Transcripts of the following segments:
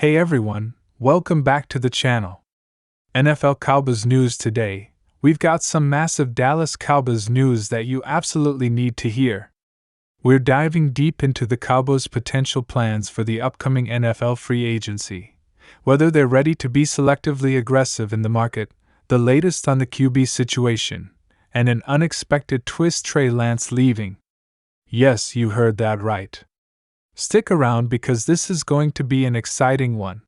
Hey everyone, welcome back to the channel. NFL Cowboys news today. We've got some massive Dallas Cowboys news that you absolutely need to hear. We're diving deep into the Cowboys' potential plans for the upcoming NFL free agency, whether they're ready to be selectively aggressive in the market, the latest on the QB situation, and an unexpected twist: Trey Lance leaving. Yes, you heard that right. Stick around because this is going to be an exciting one.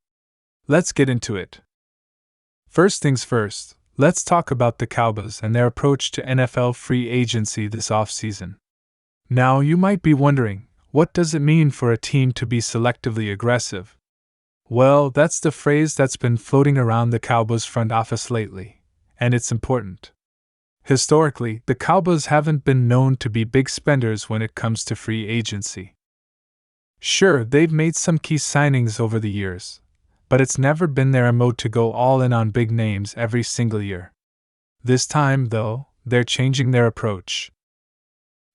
Let's get into it. First things first, let's talk about the Cowboys and their approach to NFL free agency this offseason. Now, you might be wondering, what does it mean for a team to be selectively aggressive? Well, that's the phrase that's been floating around the Cowboys front office lately, and it's important. Historically, the Cowboys haven't been known to be big spenders when it comes to free agency. Sure, they've made some key signings over the years, but it's never been their MO to go all in on big names every single year. This time, though, they're changing their approach.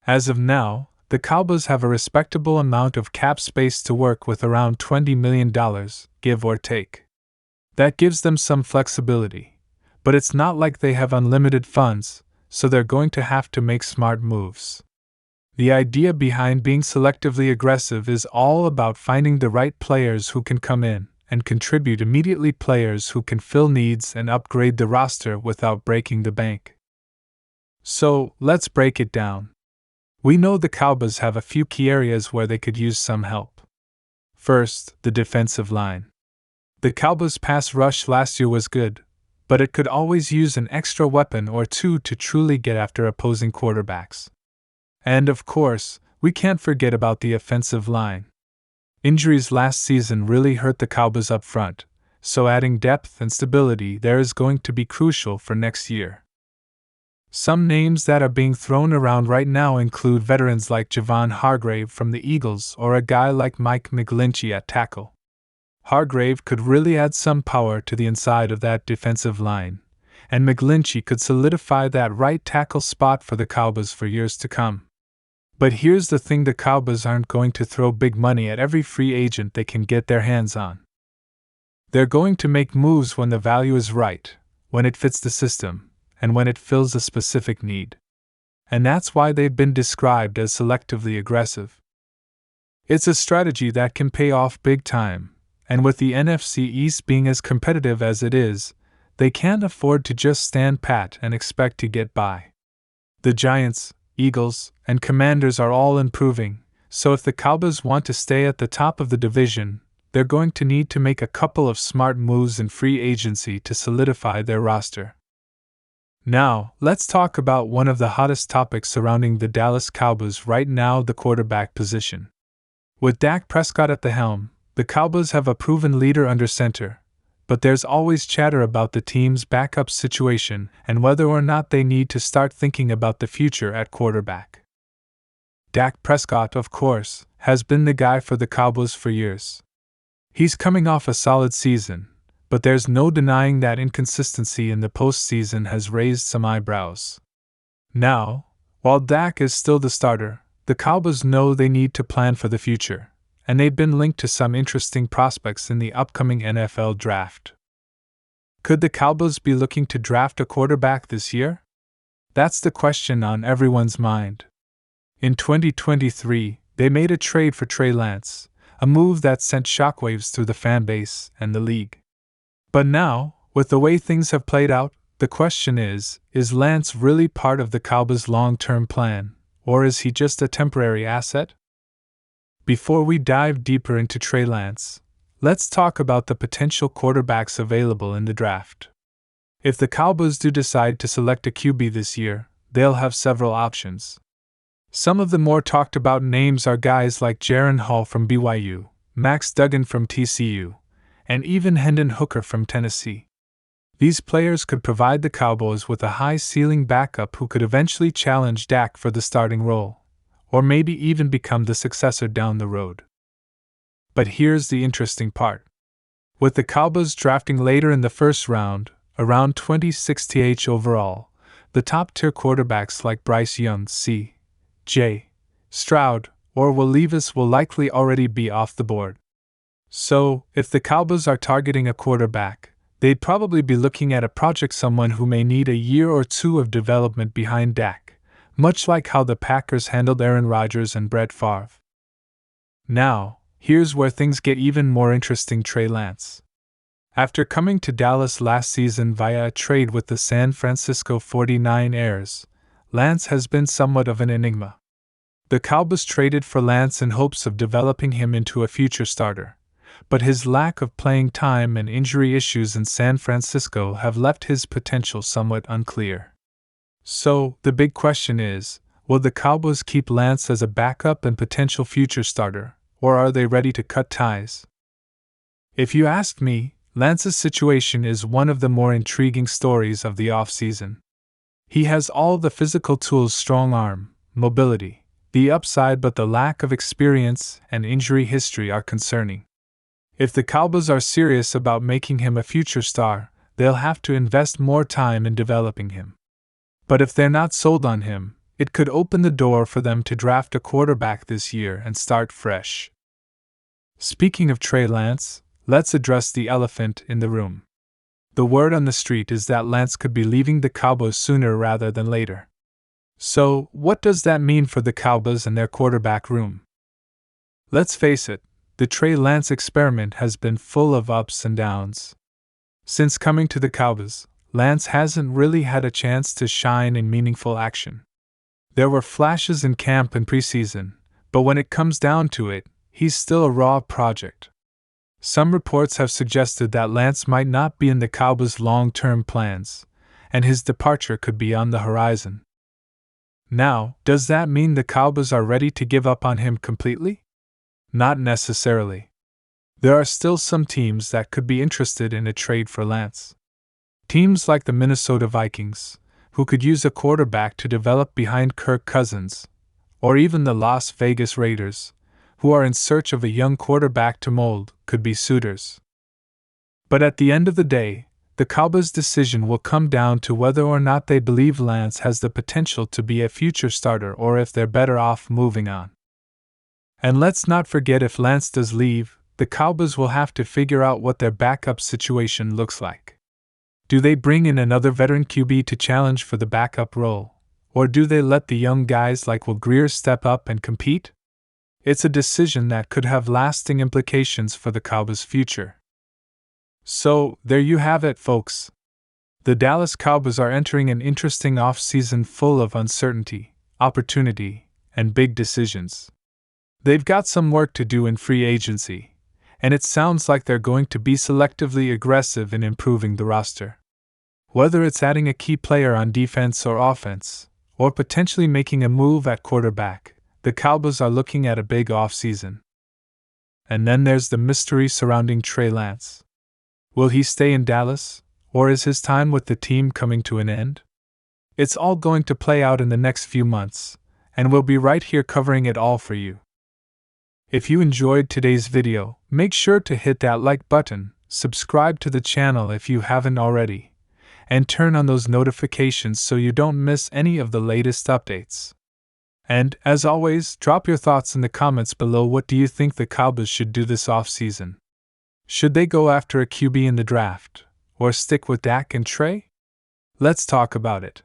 As of now, the Cowboys have a respectable amount of cap space to work with, around $20 million, give or take. That gives them some flexibility, but it's not like they have unlimited funds, so they're going to have to make smart moves. The idea behind being selectively aggressive is all about finding the right players who can come in and contribute immediately, players who can fill needs and upgrade the roster without breaking the bank. So, let's break it down. We know the Cowboys have a few key areas where they could use some help. First, the defensive line. The Cowboys' pass rush last year was good, but it could always use an extra weapon or two to truly get after opposing quarterbacks. And of course, we can't forget about the offensive line. Injuries last season really hurt the Cowboys up front, so adding depth and stability there is going to be crucial for next year. Some names that are being thrown around right now include veterans like Javon Hargrave from the Eagles or a guy like Mike McGlinchey at tackle. Hargrave could really add some power to the inside of that defensive line, and McGlinchey could solidify that right tackle spot for the Cowboys for years to come. But here's the thing: the Cowboys aren't going to throw big money at every free agent they can get their hands on. They're going to make moves when the value is right, when it fits the system, and when it fills a specific need. And that's why they've been described as selectively aggressive. It's a strategy that can pay off big time, and with the NFC East being as competitive as it is, they can't afford to just stand pat and expect to get by. The Giants, Eagles, and Commanders are all improving, so if the Cowboys want to stay at the top of the division, they're going to need to make a couple of smart moves in free agency to solidify their roster. Now, let's talk about one of the hottest topics surrounding the Dallas Cowboys right now: the quarterback position. With Dak Prescott at the helm, the Cowboys have a proven leader under center, but there's always chatter about the team's backup situation and whether or not they need to start thinking about the future at quarterback. Dak Prescott, of course, has been the guy for the Cowboys for years. He's coming off a solid season, but there's no denying that inconsistency in the postseason has raised some eyebrows. Now, while Dak is still the starter, the Cowboys know they need to plan for the future, and they've been linked to some interesting prospects in the upcoming NFL draft. Could the Cowboys be looking to draft a quarterback this year? That's the question on everyone's mind. In 2023, they made a trade for Trey Lance, a move that sent shockwaves through the fan base and the league. But now, with the way things have played out, the question is Lance really part of the Cowboys' long-term plan, or is he just a temporary asset? Before we dive deeper into Trey Lance, let's talk about the potential quarterbacks available in the draft. If the Cowboys do decide to select a QB this year, they'll have several options. Some of the more talked about names are guys like Jaren Hall from BYU, Max Duggan from TCU, and even Hendon Hooker from Tennessee. These players could provide the Cowboys with a high-ceiling backup who could eventually challenge Dak for the starting role, or maybe even become the successor down the road. But here's the interesting part. With the Cowboys drafting later in the first round, around 26th overall, the top-tier quarterbacks like Bryce Young, C.J. Stroud, or Will Levis will likely already be off the board. So, if the Cowboys are targeting a quarterback, they'd probably be looking at a project, someone who may need a year or two of development behind Dak, much like how the Packers handled Aaron Rodgers and Brett Favre. Now, here's where things get even more interesting. Trey Lance. After coming to Dallas last season via a trade with the San Francisco 49ers, Lance has been somewhat of an enigma. The Cowboys traded for Lance in hopes of developing him into a future starter, but his lack of playing time and injury issues in San Francisco have left his potential somewhat unclear. So, the big question is, will the Cowboys keep Lance as a backup and potential future starter, or are they ready to cut ties? If you ask me, Lance's situation is one of the more intriguing stories of the offseason. He has all the physical tools, strong arm, mobility, the upside, but the lack of experience and injury history are concerning. If the Cowboys are serious about making him a future star, they'll have to invest more time in developing him. But if they're not sold on him, it could open the door for them to draft a quarterback this year and start fresh. Speaking of Trey Lance, let's address the elephant in the room. The word on the street is that Lance could be leaving the Cowboys sooner rather than later. So, what does that mean for the Cowboys and their quarterback room? Let's face it, the Trey Lance experiment has been full of ups and downs. Since coming to the Cowboys, Lance hasn't really had a chance to shine in meaningful action. There were flashes in camp and preseason, but when it comes down to it, he's still a raw project. Some reports have suggested that Lance might not be in the Cowboys' long-term plans, and his departure could be on the horizon. Now, does that mean the Cowboys are ready to give up on him completely? Not necessarily. There are still some teams that could be interested in a trade for Lance. Teams like the Minnesota Vikings, who could use a quarterback to develop behind Kirk Cousins, or even the Las Vegas Raiders, who are in search of a young quarterback to mold, could be suitors. But at the end of the day, the Cowboys' decision will come down to whether or not they believe Lance has the potential to be a future starter or if they're better off moving on. And let's not forget, if Lance does leave, the Cowboys will have to figure out what their backup situation looks like. Do they bring in another veteran QB to challenge for the backup role, or do they let the young guys like Will Grier step up and compete? It's a decision that could have lasting implications for the Cowboys' future. So, there you have it, folks. The Dallas Cowboys are entering an interesting offseason full of uncertainty, opportunity, and big decisions. They've got some work to do in free agency, and it sounds like they're going to be selectively aggressive in improving the roster. Whether it's adding a key player on defense or offense, or potentially making a move at quarterback, the Cowboys are looking at a big offseason. And then there's the mystery surrounding Trey Lance. Will he stay in Dallas, or is his time with the team coming to an end? It's all going to play out in the next few months, and we'll be right here covering it all for you. If you enjoyed today's video, make sure to hit that like button, subscribe to the channel if you haven't already, and turn on those notifications so you don't miss any of the latest updates. And, as always, drop your thoughts in the comments below. What do you think the Cowboys should do this offseason? Should they go after a QB in the draft, or stick with Dak and Trey? Let's talk about it.